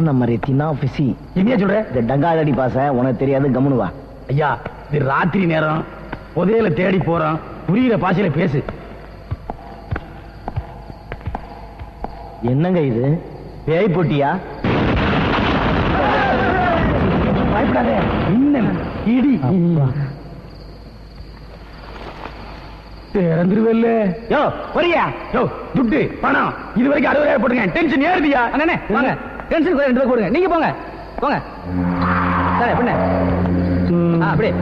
நம்ம ரெத்தினா பிசி என்ன சொல்ற? இந்த டங்காதடி பாச உனக்கு தெரியாது, கம்முனுவா. ஐயா, இது ராத்திரி நேரம், புதையல தேடி போறோம், புரியுற பாஷையில பேசு. என்னங்க இது, பேய் போட்டியா? பயப்படாத, மின்னல் இடி திறந்துருவல்ல. யோ வரியா? யோ துட்டு பணம் இது வரைக்கும் 60,000 போட்டுங்க. டென்ஷன் ஏறுதியா? அண்ணே வாங்க, டென்ஷன் 2 போடுங்க. நீங்க போங்க போங்க. சரி பண்ணு. அப்படியே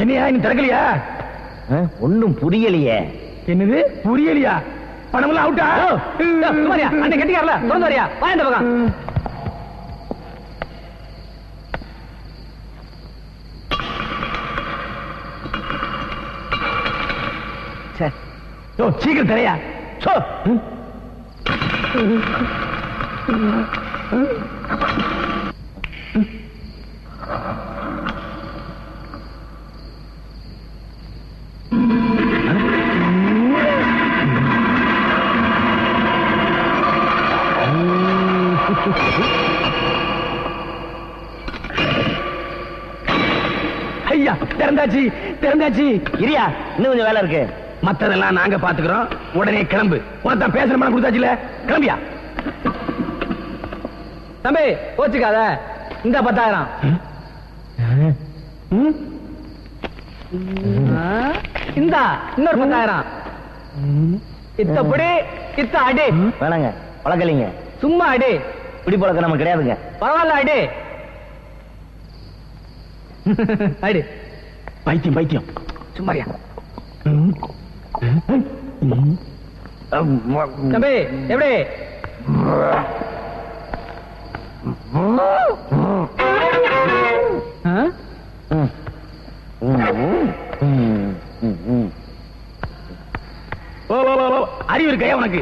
என்னையா இன்னும் திறக்கலையா? ஒன்னும் புரியலையே. என்னது புரியலையா? பணமெல்லாம் அவுட்டா? அண்ணன் கெட்டிக்காரல திறந்து வரியா? வாங்க பக்கம். சீக்கிரம் தரையா. ஐயா திறந்தாச்சு திறந்தாச்சு. இரியா, இன்னும் கொஞ்சம் வேலை இருக்கு. மத்ததெல்லாம் நாங்க பாத்துக்கிறோம். உடனே கிளம்பு. உனத்தான் பேசுற மாதிரி கொடுத்தாச்சுல, கிளம்பியா? தம்பி போச்சுக்காத, இந்த 10,000 இந்தா இன்னொரு 10,000. இத்தப்படி இத்த அடி. வேணாங்க, பழக்கலைங்க. சும்மா அடி. இப்படி பழக்கம் நம்ம கிடையாதுங்க. பரவாயில்ல அடி. அடி. பைத்தியம் பைத்தியம். சும்மாரியா? தம்பி எப்படி? அறிவு இருக்கையா உனக்கு?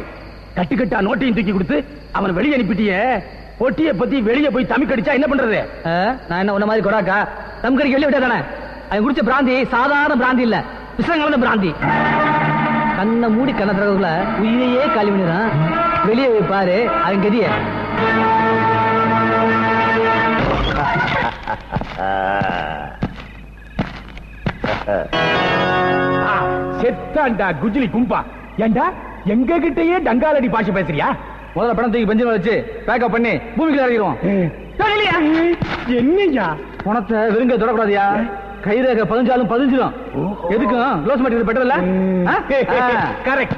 கட்டுக்கட்டா நோட்டையும் தூக்கி கொடுத்து அவன் வெளியே அனுப்பிட்டிய. பொட்டியை பத்தி வெளியே போய் தமிழ் கடிச்சா என்ன பண்றது? நான் என்ன உன்ன மாதிரி கொடாக்கா தம்கடிக்க வெளியே விட்டா தானே? அவன் குடிச்ச பிராந்தி சாதாரண பிராந்தி இல்ல, விஷம் கலந்த பிராந்தி. கண்ணை மூடி கண்ண திறகுல உயிரையே காலி பண்ணிடுறான். வெளியே போய் பாரு அவன் கதிய. செத்தாண்டா குஜிலி கும்பா. ஏண்டா எங்க கிட்டயே டங்காலடி பாஷை பேசுறியா? முதல்ல பணம் தூக்கி பெஞ்சில வச்சு பேக்கப் பண்ணி பூமிக்குள்ள இறங்கிடுவோம். என்னையா பணத்தை வெறுங்க தொடக்கூடாதியா? கைரேகை பதிஞ்சாலும் பதிஞ்சிடும். எதுக்கும் க்ளோஸ் மெட்டீரியல் பெட்டர் இல்ல? கரெக்ட்.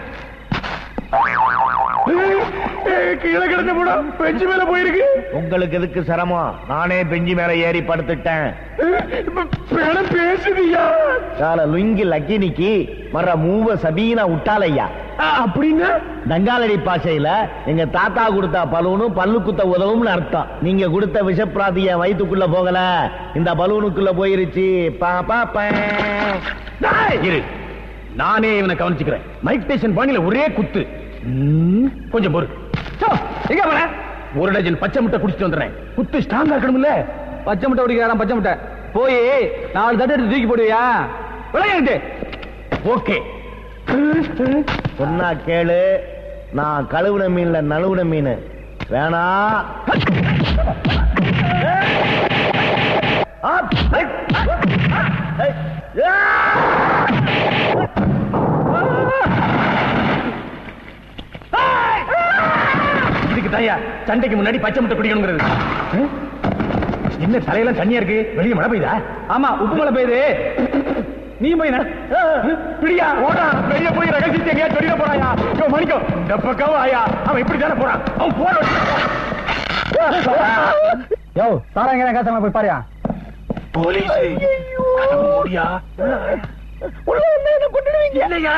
கீழே கிடந்த படம் பெஞ்சு மேல போயிருக்கு. உங்களுக்கு எதுக்கு சிரமம்? நானே பெஞ்சு மேல ஏறி படுத்துட்டேன். பேசுதியா? லுங்கி லக்கினிக்கு மர மூவ சபீனா விட்டாலையா. அப்படின்னா டங்காலடி பாஷையில எங்க தாத்தா கொடுத்த பலூனும் பல்லு குத்த உதவும்னு அர்த்தம். நீங்க கொடுத்த விஷப்பிராதிய வயிற்றுக்குள்ள போகல, இந்த பலூனுக்குள்ள போயிருச்சு. இரு, நானே இவனை கவனிச்சுக்கிறேன். மைக் டைசன் பாணியில ஒரே குத்து. கொஞ்சம் பொறு. எங்க போற? 1 டஜன் பச்சை முட்டை குடிச்சிட்டு வந்துடுறேன். குத்து ஸ்ட்ராங்கா இருக்கணும்ல. பச்சை முட்டை குடிக்கிறான். பச்சை முட்டை போய் 4 தட்டு எடுத்து தூக்கி போடுவியா? விளையாட்டு. ஓகே சொன்னா கேளு. நான் கழுவுன மீன்ல நழுவுன மீன் வேணா. இதுக்கு தாயா சண்டைக்கு முன்னாடி பச்சை முட்டை குடிக்கணுங்கிறது. என்ன தலையெல்லாம் தண்ணியா இருக்கு? வெளியே மழை பெய்யுதா? ஆமா, உப்பு மழை பெய்யுது. நீ போய் பிடியா ஓடா. வெளியே போய் ரகசியத்தை எங்கேயா சொல்லிட போறாயா? மணிக்கும் இந்த பக்கம் ஆயா. அவன் இப்படி தானே போறான். அவன் போற யோ சாராங்க காசமா போய் பாரியா. போலீஸ் முடியா கொண்டுடுவீங்க இல்லையா?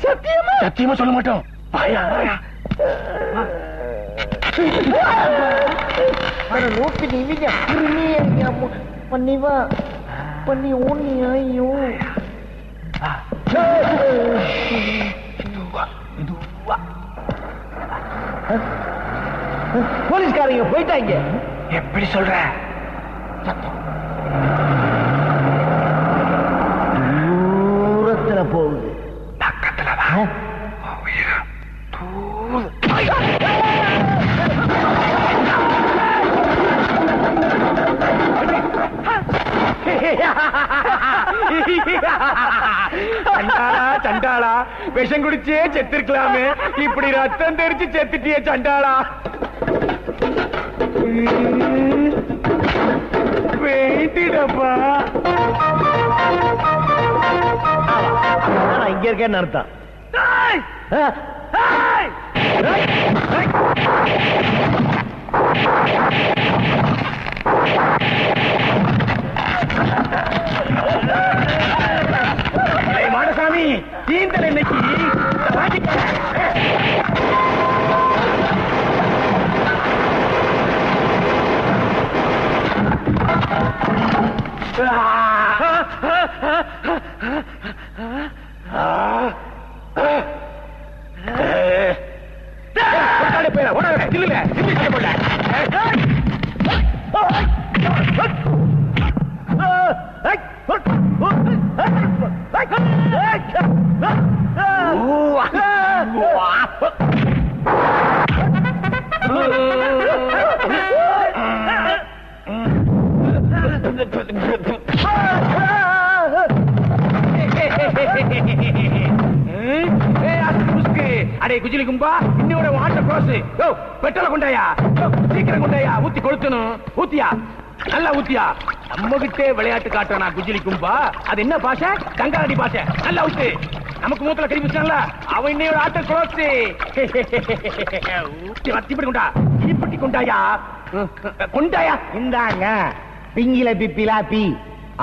சத்தியமா சத்தியமா சொல்ல மாட்டோம். ஆயா ஆயா நோக்கி நீங்க பண்ணிவா. பண்ணி ஊனி ஐயோ போலீஸ்காரங்க போயிட்டாங்க. எப்படி சொல்ற? தூரத்துல போகுது. பக்கத்துல சண்டாளா சண்டாளா விஷம் குடிச்சே செத்திருக்கலாமே, இப்படி ரத்தம் தெரிச்சு செத்துட்டிய சண்டாளா. வேண்டிடப்பா நான் இங்க இருக்கேன்னு அர்த்தம். மாடசாமி தீந்தல் இன்னைக்கு அடே குஜிலி கும்பா, இன்னோட வாட்டர் க்ரோஸ் பெட்ரோல கொண்டாயா, சீக்கிரம் கொண்டாயா, ஊத்தி கொளுத்தணும். ஊத்தியா, நல்லா ஊத்தியா. நம்ம கிட்டே விளையாட்டு காட்டுறா குஜிலி கும்பா. அது என்ன பாஷை? கங்காடி பாஷை. நல்லா ஊத்து. நமக்கு மூத்தல கறி பிடிச்சான்ல, அவன் இன்னையோட ஆட்டர் க்ரோஸ். தீப்பட்டி கொண்டா, தீப்பட்டி கொண்டாயா, கொண்டாயா. இந்தாங்க பிங்கில பிப்பிலா பி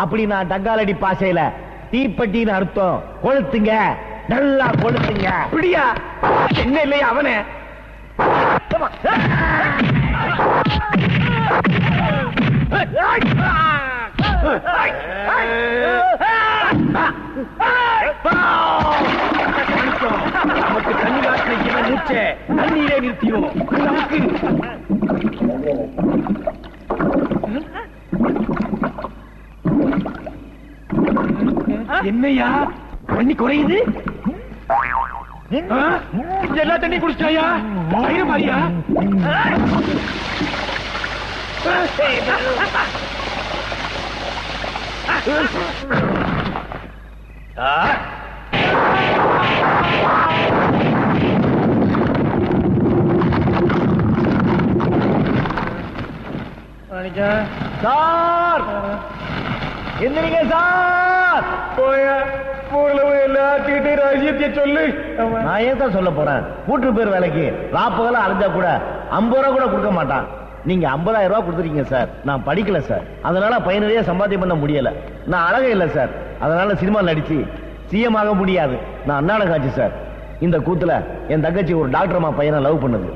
அப்படி நான் டங்காலடி பாசையில தீப்பட்டின்னு அர்த்தம். கொளுத்துங்க, நல்லா கொளுத்துங்க. பிடியா, என்ன இல்லையா அவனே. நமக்கு தண்ணி காட்டின மூச்சை தண்ணீரே நிறுத்தியும் நமக்கு. என்னையா பண்ணி குறையுது? எல்லா தண்ணி குடிச்சாயா? வயிறு மாறியா? சார் எந்திரிங்க சார். எல்லாத்துக்கிட்டே ரகசியத்தை சொல்லு. நான் ஏன் தான் சொல்ல போறேன்? கூட்டு பேர் வேலைக்கு ராப்பகல அலைஞ்சா கூட 50 ரூபா கூட கொடுக்க மாட்டான். நீங்க 50,000 ரூபாய் கொடுத்துருக்கீங்க சார். நான் படிக்கல சார், அதனால பையனையே சம்பாத்தியம் பண்ண முடியல. நான் அழகே இல்லை சார், அதனால சினிமா நடிச்சு சிஎம் ஆக முடியாது. நான் அண்ணாட காட்சி சார். இந்த கூத்துல என் தங்கச்சி ஒரு டாக்டர்மா பையனை லவ் பண்ணுது.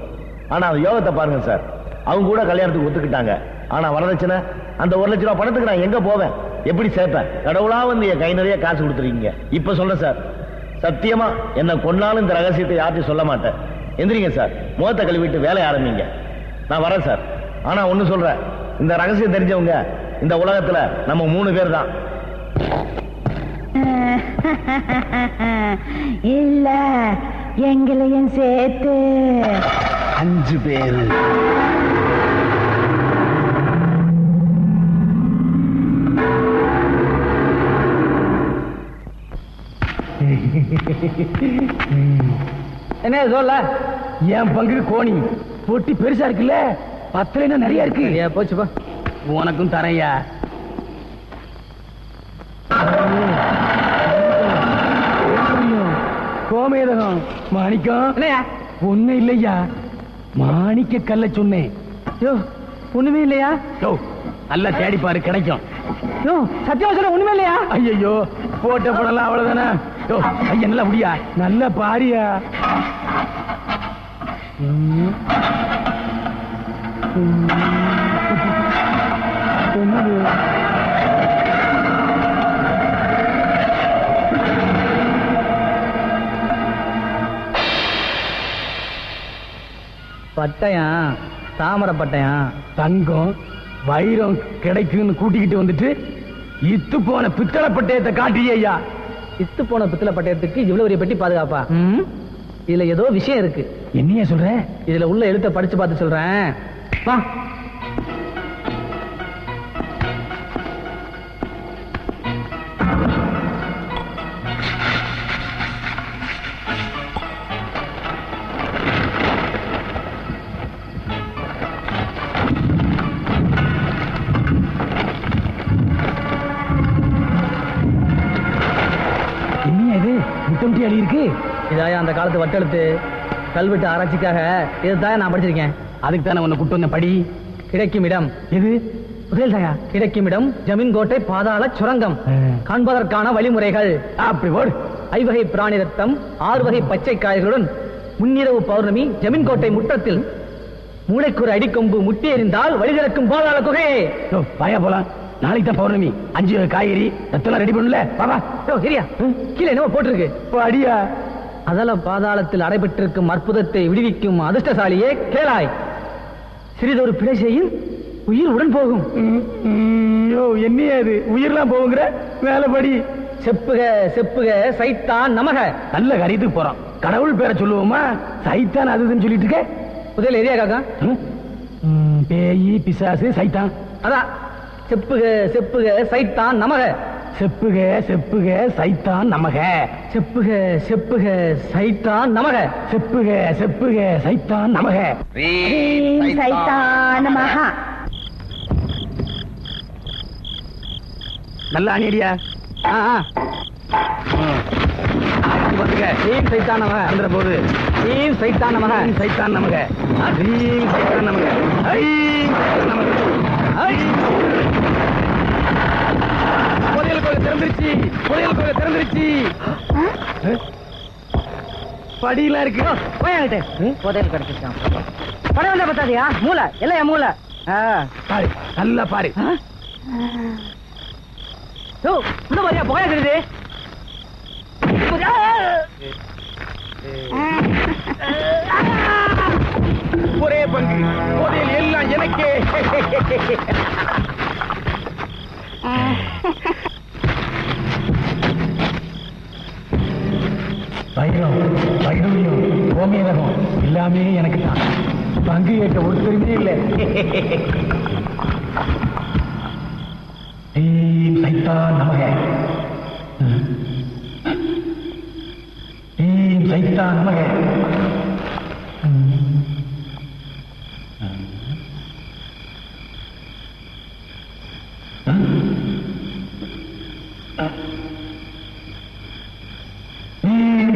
ஆனா அது யோகத்தை பாருங்க சார், அவங்க கூட கல்யாணத்துக்கு ஒத்துக்கிட்டாங்க. ஆனா வரதட்சணை அந்த 1 லட்சம் ரூபாய் பணத்துக்கு நான் எங்க போவேன், எப்படி சேர்ப்பேன்? கடவுளா வந்து என் கை நிறைய காசு கொடுத்துருக்கீங்க. இப்ப சொல்றேன் சார், சத்தியமா என்ன கொன்னாலும் இந்த ரகசியத்தை யார்ட்டையும் சொல்ல மாட்டேன். எந்திரிங்க சார், முகத்தை கழுவிட்டு வேலைய ஆரம்பிங்க. நான் வரேன் சார். ஆனா ஒண்ணு சொல்றேன், இந்த ரகசியம் தெரிஞ்சவங்க இந்த உலகத்துல நம்ம 3 பேர் தான். இல்ல, எங்களையும் சேர்த்து 5 பேரு. என்ன சொல்ல? என் பங்குக்கு கோணி பொட்டி பெருசா இருக்குல்ல, 10 நிறைய இருக்கு. போச்சுப்பா, உனக்கும் தரையா. கோமேதகம் மாணிக்கம் ஒண்ணு இல்லையா, மாணிக்க கல்ல சொன்னேன். ஒண்ணுமே இல்லையா? நல்லா தேடி பாரு, கிடைக்கும். சத்தியமா சொல்ல ஒண்ணுமே இல்லையா? ஐயோ, போட்ட படலாம் அவ்வளவுதானே. ஐயா நல்லா முடியா, நல்லா பாரியா. பட்டயம் தாமரை பட்டயம் தங்கம் வைரம் கிடைக்குன்னு கூட்டிக்கிட்டு வந்துட்டு இத்து போன பித்தளை பட்டயத்தை காட்டியே ஐயா. இத்து போன பித்தளை பட்டயத்துக்கு இவ்வளவு பெரிய பெட்டி பாதுகாப்பா? இதுல ஏதோ விஷயம் இருக்கு. என்னையா சொல்ற? இதுல உள்ள எழுத்த படிச்சு பார்த்து சொல்றேன். வா. அடி இருக்கு. இதாயா அந்த காலத்து வட்டெழுத்து கல்வெட்டு ஆராய்ச்சிக்காக இதுதான் நான் படிச்சிருக்கேன். அதுக்கு தானே உன்னை கூட்டு வந்த படி. கிடைக்கும் இடம் எது? புதையல் தாயா. கிடைக்கும் இடம் ஜமீன் கோட்டை பாதாள சுரங்கம். காண்பதற்கான வழிமுறைகள் அப்படி போடு. 5 வகை பிராணி ரத்தம் 6 வகை பச்சை காய்களுடன் முன்னிரவு பௌர்ணமி ஜமீன் கோட்டை முற்றத்தில் மூளைக்கு ஒரு அடிக்கொம்பு முட்டி எறிந்தால் வழி திறக்கும் பாதாள குகை. பாயா போலாம். நாளைக்கு தான் பௌர்ணமி. 5 வகை காய்கறி ரத்தம் ரெடி பண்ணல. பாபா சரியா? கீழே என்னவோ போட்டிருக்கு. அடியா. அதெல்லாம் பாதாளத்தில் அடைபெற்றிருக்கும் அற்புதத்தை விடுவிக்கும் அதிர்ஷ்டசாலியே கேளாய். சிறிதொரு பிழை செய்யும் உயிர் உடன் போகும். என்னையா இது உயிர்லாம் போகுங்கிற மேலபடி? செப்புக செப்புக சைத்தான் நமக. நல்ல காரியத்துக்கு போறோம். கடவுள் பேரை சொல்லுவோமா? சைத்தான் அதுன்னு சொல்லிட்டு இருக்க. புதையல் ஏரியா காக்கா. பேயி பிசாசு சைத்தான். அதான் செப்புக செப்புக சைத்தான் நமக. செப்புக செப்புக சைத்தான் நமக. செப்புக செப்புக சைத்தான் நமக. செப்புக செப்புக சைத்தான் நமக. சைத்தான் நமக. நல்ல அணியடியா. சைத்தான் நமக அந்த போது சைத்தான் நமக. சைத்தான் நமக. சைத்தான் நமக. புதையல் கோயில் திறந்துருச்சு. புதையல் கோயில் திறந்துருச்சு. படியெல்லாம் இருக்கு. புதையல் கிடைச்சிருக்கான். படம் வந்தா பத்தாதியா? மூளை இல்லையா? மூளை பாரு. நல்லா பாரு. இன்னும் மாதிரியா புகையா தெரியுது. ஒரே பங்கு புதையல் எல்லாம் எனக்கே. வைரம் வைடூரியம் கோமேதகம் எல்லாமே எனக்கு தான். பங்கு கேட்ட ஒரு பெருமையே இல்லை. சைத்தான் நமக. சைத்தான் நமக.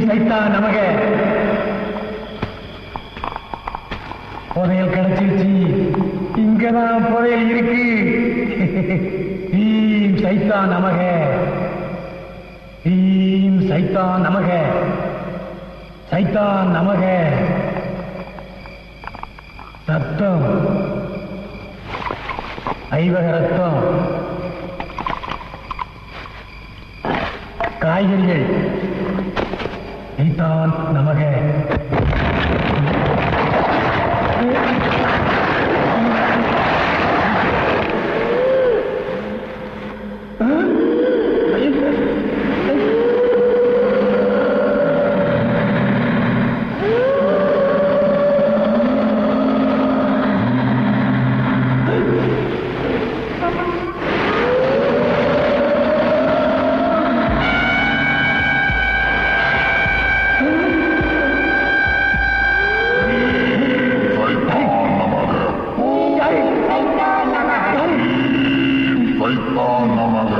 சைத்தான் நமக. புதையல் கிடைச்சிருச்சு. இங்கதான் புதையல் இருக்கு. சைத்தான் நமக. சைத்தான் நமக. சைத்தான் நமக. ரத்தம் 5 வகை ரத்தம். காய்கறிகள் சைத்தான் நமக. சைத்தான் நமக.